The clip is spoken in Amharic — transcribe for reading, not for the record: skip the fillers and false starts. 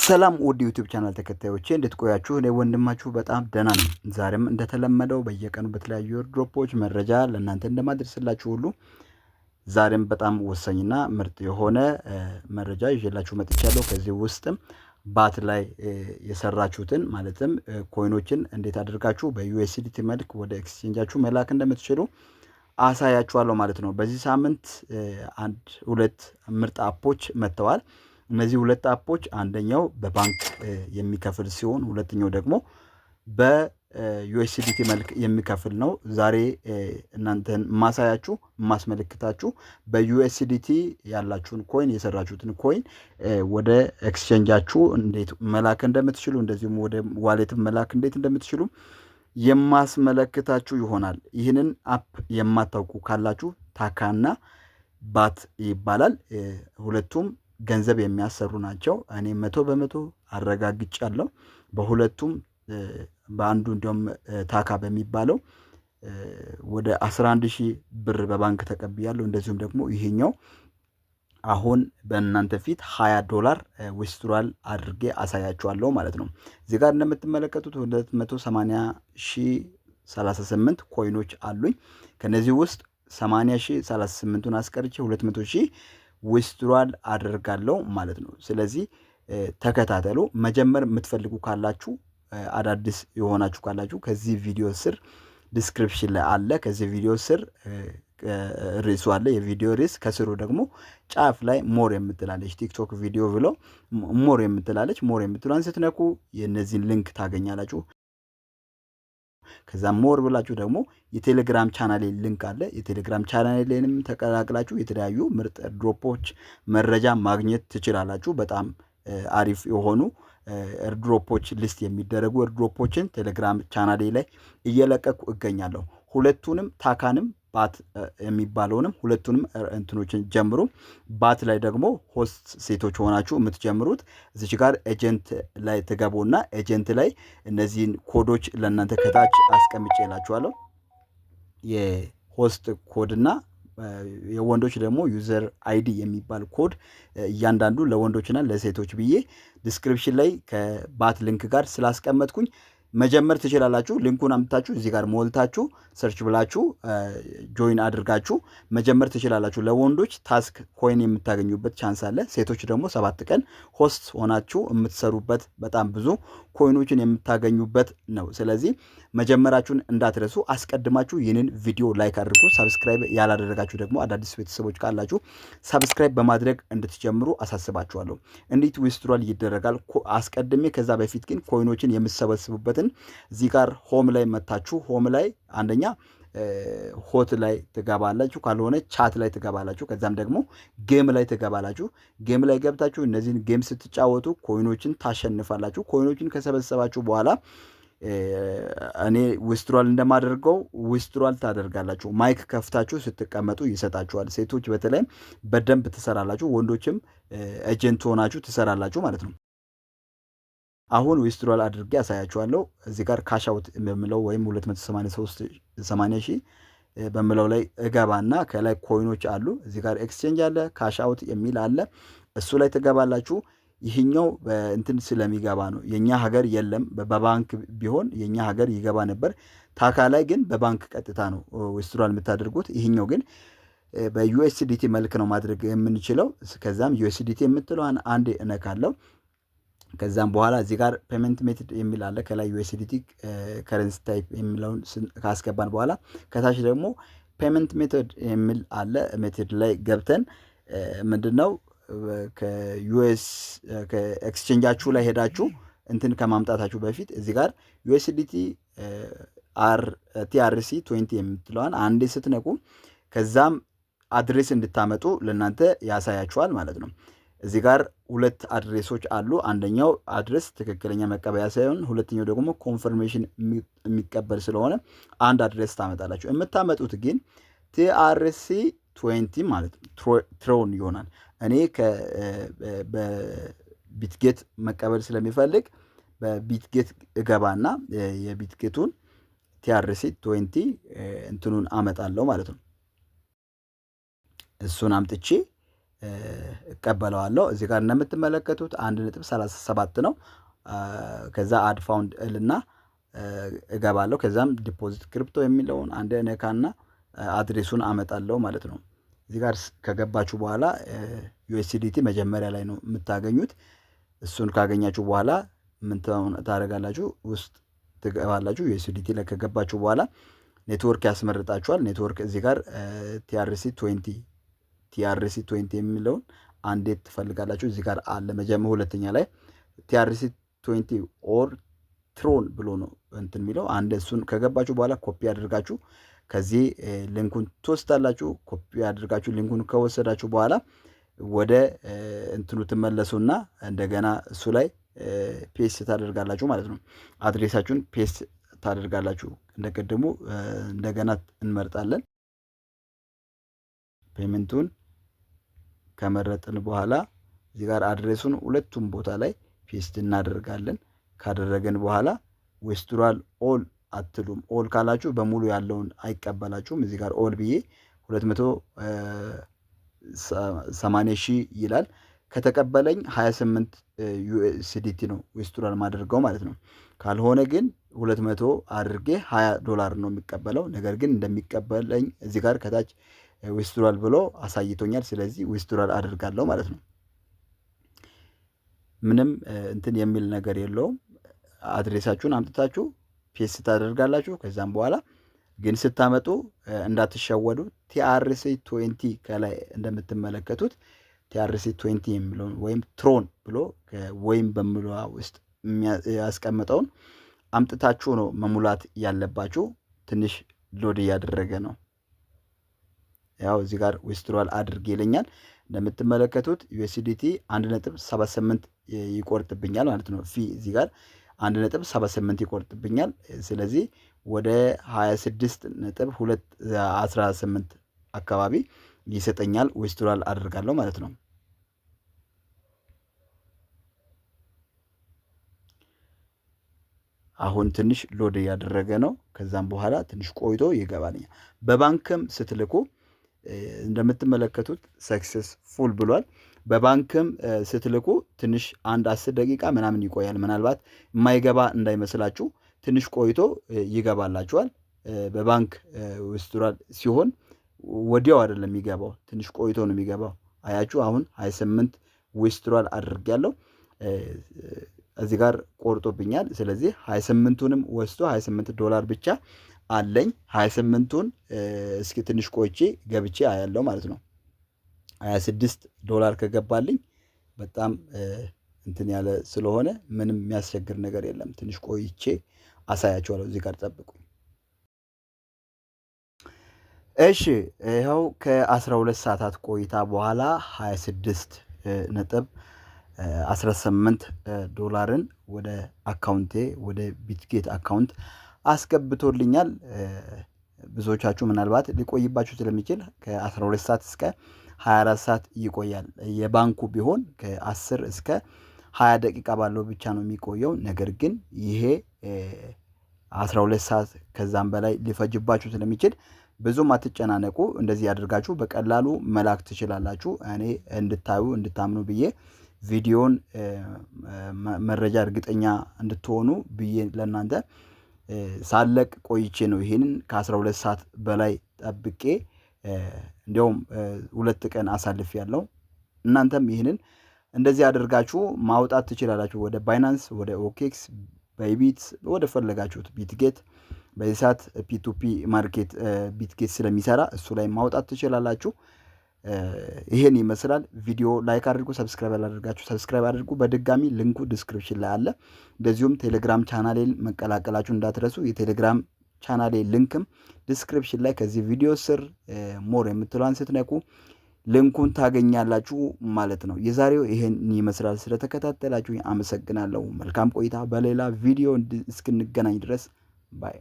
ሰላም ውድ ዩቲዩብ ቻናል ተከታዮቼ እንዴት ቆያችሁ? እኔ ወንድማችሁ በጣም ደህና ነኝ። ዛሬም እንደተለመደው በየቀኑ በተለያዩ ድሮፖች መረጃ ለእናንተ እንደማደርስላችሁ ሁሉ ዛሬም በጣም ወሳኝና ምርጥ የሆነ መረጃ ይዤላችሁ መጥቻለሁ። ከዚህ ውስጥም ባት ላይ የሰራችሁትን ማለትም ኮይኖችን እንዴት አድርጋችሁ በዩኤስዲቲ መልክ ወደ ኤክስቼንጃችሁ መላክ እንደምትችሉ አሳያችኋለሁ ማለት ነው። በዚህ ሳምንት ሁለት ምርጥ አፖች መጥተዋል። እነዚህ ሁለት አፖች አንደኛው በባንክ የሚከፍል ሲሆን ሁለተኛው ደግሞ በዩኤስዲቲ መልክ የሚከፍል ነው። ዛሬ እናንተን ማሳያችሁ ማስመለክታችሁ በዩኤስዲቲ ያላችሁን ኮይን የሰራችሁትን ኮይን ወደ ኤክስቼንጃችሁ እንዴት መላክ እንደምትችሉ እንደዚሁም ወደ ዋሌት መላክ እንዴት እንደምትችሉ የማስመለክታችሁ ይሆናል። ይህንን አፕ የማታውቁ ካላችሁ ታካና ባት ይባላል። ሁለቱም ገንዘብ የሚያሰሩ ናቸው። እኔ 100% አረጋግጫለሁ። በሁለቱም በአንዱ እንደውም ታካ በሚባለው ወደ 11000 ብር በባንክ ተቀብያለሁ። እንደዚሁም ደግሞ ይሄኛው አሁን በእናንተ ፊት $20 ዊዝድሮዋል አድርጌ አሳያችኋለሁ ማለት ነው። እዚህ ጋር እንደምትመለከቱት 280,038 ኮይኖች አሉኝ። ከነዚህ ውስጥ 80,038ን አስቀርቼ 200,000 ዊዝድሮዋል አደርጋለሁ ማለት ነው። ስለዚህ ተከታተሉ። መጀመር የምትፈልጉ ካላችሁ አዳዲስ የሆናችሁ ካላችሁ ከዚህ ቪዲዮ ስር ዲስክሪፕሽን ላይ አለ። ከዚህ ቪዲዮ ስር ርዕሱ አለ። የቪዲዮ ርዕስ ከስሩ ደግሞ ጫፍ ላይ ሞር የምትላለች ቲክቶክ ቪዲዮ ብሎ ሞር የምትላለች ሞር የምትሏን ስትነኩ የነዚህን ሊንክ ታገኛላችሁ። ከዛ ሞር ብላችሁ ደግሞ የቴሌግራም ቻናሌ ሊንክ አለ። የቴሌግራም ቻናሌንም ተቀላቅላችሁ የተለያዩ ምርጥ ድሮፖች መረጃ ማግኘት ትችላላችሁ። በጣም አሪፍ የሆኑ ኤርድሮፖች ሊስት የሚደረጉ ኤርድሮፖችን ቴሌግራም ቻናሌ ላይ እየለቀኩ እገኛለሁ። ሁለቱንም ታካንም ባት የሚባለውንም ሁለቱንም እንትኖችን ጀምሩ። ባት ላይ ደግሞ ሆስት ሴቶች ሆናችሁ የምትጀምሩት እዚች ጋር ኤጀንት ላይ ትገቡና ኤጀንት ላይ እነዚህን ኮዶች ለእናንተ ከታች አስቀምጬላችኋለሁ። የሆስት ኮድና የወንዶች ደግሞ ዩዘር አይዲ የሚባል ኮድ እያንዳንዱ ለወንዶችና ለሴቶች ብዬ ዲስክሪፕሽን ላይ ከባት ሊንክ ጋር ስላስቀመጥኩኝ መጀመር ትችላላችሁ። ሊንኩን አምጥታችሁ እዚህ ጋር ሞልታችሁ ሰርች ብላችሁ ጆይን አድርጋችሁ መጀመር ትችላላችሁ። ለወንዶች ታስክ ኮይን የምታገኙበት ቻንስ አለ። ሴቶች ደግሞ 7 ቀን ሆስት ሆናችሁ የምትሰሩበት በጣም ብዙ ኮይኖችን የምታገኙበት ነው። ስለዚህ መጀመራችሁን እንዳትረሱ። አስቀድማችሁ ይህንን ቪዲዮ ላይክ አድርጉ። ሰብስክራይብ ያላደረጋችሁ ደግሞ አዳዲስ ቤተሰቦች ካላችሁ ሰብስክራይብ በማድረግ እንድትጀምሩ አሳስባችኋለሁ። እንዴት ዊዝድሮዋል ይደረጋል አስቀድሜ ከዛ በፊት ግን ኮይኖችን የምትሰበስቡበትን እዚህ ጋር ሆም ላይ መታችሁ ሆም ላይ አንደኛ ሆት ላይ ትገባላችሁ፣ ካልሆነ ቻት ላይ ትገባላችሁ። ከዛም ደግሞ ጌም ላይ ትገባላችሁ። ጌም ላይ ገብታችሁ እነዚህን ጌም ስትጫወቱ ኮይኖችን ታሸንፋላችሁ። ኮይኖችን ከሰበሰባችሁ በኋላ እኔ ዊዝድሮዋል እንደማደርገው ዊዝድሮዋል ታደርጋላችሁ። ማይክ ከፍታችሁ ስትቀመጡ ይሰጣችኋል። ሴቶች በተለይም በደንብ ትሰራላችሁ፣ ወንዶችም ኤጀንት ሆናችሁ ትሰራላችሁ ማለት ነው። አሁን ዊዝድሮዋል አድርጌ ያሳያችኋለሁ። እዚህ ጋር ካሽ አውት በሚለው ወይም 280,000 በሚለው ላይ እገባና ከላይ ኮይኖች አሉ። እዚህ ጋር ኤክስቼንጅ አለ፣ ካሽ አውት የሚል አለ። እሱ ላይ ትገባላችሁ። ይህኛው በእንትን ስለሚገባ ነው። የኛ ሀገር የለም። በባንክ ቢሆን የኛ ሀገር ይገባ ነበር። ታካ ላይ ግን በባንክ ቀጥታ ነው ዊዝድሮዋል የምታደርጉት። ይህኛው ግን በዩኤስዲቲ መልክ ነው ማድረግ የምንችለው። ከዛም ዩኤስዲቲ የምትለዋን አንዴ እነካለሁ። ከዛም በኋላ እዚህ ጋር ፔመንት ሜትድ የሚል አለ። ከላይ ዩኤስዲቲ ከረንሲ ታይፕ የሚለውን ካስገባን በኋላ ከታች ደግሞ ፔመንት ሜትድ የሚል አለ። ሜትድ ላይ ገብተን ምንድነው ከኤክስቼንጃችሁ ላይ ሄዳችሁ እንትን ከማምጣታችሁ በፊት እዚህ ጋር ዩኤስዲቲ ቲአርሲ 20 የምትለዋን አንዴ ስትነቁ ከዛም አድሬስ እንድታመጡ ለእናንተ ያሳያችኋል ማለት ነው። እዚህ ጋር ሁለት አድሬሶች አሉ። አንደኛው አድሬስ ትክክለኛ መቀበያ ሳይሆን ሁለተኛው ደግሞ ኮንፈርሜሽን የሚቀበል ስለሆነ አንድ አድሬስ ታመጣላችሁ። የምታመጡት ግን ቲአርሲ 20 ማለት ነው ትሮን ይሆናል። እኔ በቢትጌት መቀበል ስለሚፈልግ በቢትጌት እገባና የቢትጌቱን ቲአርሲ 20 እንትኑን አመጣለሁ ማለት ነው። እሱን አምጥቼ እቀበለዋለሁ። እዚህ ጋር እንደምትመለከቱት 1.37 ነው። ከዛ አድ ፋውንድ እልና እገባለሁ። ከዛም ዲፖዚት ክሪፕቶ የሚለውን አንድ ነካና አድሬሱን አመጣለሁ ማለት ነው። እዚህ ጋር ከገባችሁ በኋላ ዩኤስዲቲ መጀመሪያ ላይ ነው የምታገኙት። እሱን ካገኛችሁ በኋላ ምን ታደርጋላችሁ? ውስጥ ትገባላችሁ። ዩኤስዲቲ ላይ ከገባችሁ በኋላ ኔትወርክ ያስመርጣችኋል። ኔትወርክ እዚህ ጋር ቲአርሲ20 የሚለውን አንዴት ትፈልጋላችሁ። እዚህ ጋር አለ ሁለተኛ ላይ ቲአርሲ20 ኦር ትሮን ብሎ ነው እንትን የሚለው። አንድ እሱን ከገባችሁ በኋላ ኮፒ አድርጋችሁ ከዚህ ሊንኩን ትወስዳላችሁ። ኮፒ አድርጋችሁ ሊንኩን ከወሰዳችሁ በኋላ ወደ እንትኑ ትመለሱና እንደገና እሱ ላይ ፔስት ታደርጋላችሁ ማለት ነው። አድሬሳችሁን ፔስት ታደርጋላችሁ። እንደቀደሙ እንደገና እንመርጣለን። ፔመንቱን ከመረጥን በኋላ እዚህ ጋር አድሬሱን ሁለቱም ቦታ ላይ ፔስት እናደርጋለን። ካደረገን በኋላ ዊዝድሮዋል ኦል አትሉም። ኦል ካላችሁ በሙሉ ያለውን አይቀበላችሁም። እዚህ ጋር ኦል ብዬ 280 ሺህ ይላል። ከተቀበለኝ 28 ዩኤስዲቲ ነው ዊዝድሮዋል ማድረገው ማለት ነው። ካልሆነ ግን 200 አድርጌ $20 ነው የሚቀበለው። ነገር ግን እንደሚቀበለኝ እዚህ ጋር ከታች ዊዝድሮዋል ብሎ አሳይቶኛል። ስለዚህ ዊዝድሮዋል አድርጋለሁ ማለት ነው። ምንም እንትን የሚል ነገር የለውም። አድሬሳችሁን አምጥታችሁ ፔስት ታደርጋላችሁ። ከዛም በኋላ ግን ስታመጡ እንዳትሸወዱ ቲአርሲ20 ከላይ እንደምትመለከቱት ቲአርሲ20 የሚለውን ወይም ትሮን ብሎ ወይም በሚለዋ ውስጥ ያስቀመጠውን አምጥታችሁ ነው መሙላት ያለባችሁ። ትንሽ ሎድ እያደረገ ነው። ያው እዚህ ጋር ዊዝድሮዋል አድርግ ይለኛል። እንደምትመለከቱት ዩኤስዲቲ 1.78 ይቆርጥብኛል ማለት ነው። ፊ እዚህ ጋር 1.78 ይቆርጥብኛል። ስለዚህ ወደ 26.218 አካባቢ ይሰጠኛል። ዊዝድሮዋል አድርጋለሁ ማለት ነው። አሁን ትንሽ ሎድ እያደረገ ነው። ከዛም በኋላ ትንሽ ቆይቶ ይገባልኛል። በባንክም ስትልኩ እንደምትመለከቱት ሰክሰስፉል ብሏል። በባንክም ስትልኩ ትንሽ 10 ደቂቃ ምናምን ይቆያል። ምናልባት የማይገባ እንዳይመስላችሁ ትንሽ ቆይቶ ይገባላችኋል። በባንክ ዊዝድሮዋል ሲሆን ወዲያው አይደለም የሚገባው፣ ትንሽ ቆይቶ ነው የሚገባው። አያችሁ አሁን 28 ዊዝድሮዋል አድርጌያለሁ። እዚህ ጋር ቆርጦብኛል። ስለዚህ 28ቱንም ወስዶ $28 ብቻ አለኝ። 28ቱን እስኪ ትንሽ ቆይቼ ገብቼ አያለው ማለት ነው። $26 ከገባልኝ በጣም እንትን ያለ ስለሆነ ምንም የሚያስቸግር ነገር የለም። ትንሽ ቆይቼ አሳያችኋለሁ። እዚህ ጋር ጠብቁኝ። እሺ ይኸው ከ12 ሰዓታት ቆይታ በኋላ $26.18 ወደ አካውንቴ ወደ ቢትጌት አካውንት አስገብቶልኛል። ብዙዎቻችሁ ምናልባት ሊቆይባችሁ ስለሚችል ከ12 ሰዓት እስከ 24 ሰዓት ይቆያል። የባንኩ ቢሆን ከ10 እስከ 20 ደቂቃ ባለው ብቻ ነው የሚቆየው። ነገር ግን ይሄ 12 ሰዓት ከዛም በላይ ሊፈጅባችሁ ስለሚችል ብዙም አትጨናነቁ። እንደዚህ ያደርጋችሁ በቀላሉ መላክ ትችላላችሁ። እኔ እንድታዩ እንድታምኑ ብዬ ቪዲዮን መረጃ እርግጠኛ እንድትሆኑ ብዬ ለእናንተ ሳለቅ ቆይቼ ነው ይሄንን ከ12 ሰዓት በላይ ጠብቄ እንዲያውም 2 ቀን አሳልፍ ያለው። እናንተም ይህንን እንደዚህ አድርጋችሁ ማውጣት ትችላላችሁ። ወደ ባይናንስ፣ ወደ ኦኬክስ፣ ባይቢት፣ ወደ ፈለጋችሁት ቢትጌት በዚህ ሰዓት ፒቱፒ ማርኬት ቢትጌት ስለሚሰራ እሱ ላይ ማውጣት ትችላላችሁ። ይሄን ይመስላል። ቪዲዮ ላይክ አድርጉ። ሰብስክራይብ ያላደርጋችሁ ሰብስክራይብ አድርጉ። በድጋሚ ሊንኩ ዲስክሪፕሽን ላይ አለ። እንደዚሁም ቴሌግራም ቻናሌን መቀላቀላችሁ እንዳትረሱ። የቴሌግራም ቻናሌ ሊንክም ዲስክሪፕሽን ላይ ከዚህ ቪዲዮ ስር ሞር የምትለዋን ስትነኩ ሊንኩን ታገኛላችሁ ማለት ነው። የዛሬው ይሄን ይመስላል። ስለተከታተላችሁ አመሰግናለሁ። መልካም ቆይታ። በሌላ ቪዲዮ እስክንገናኝ ድረስ ባይ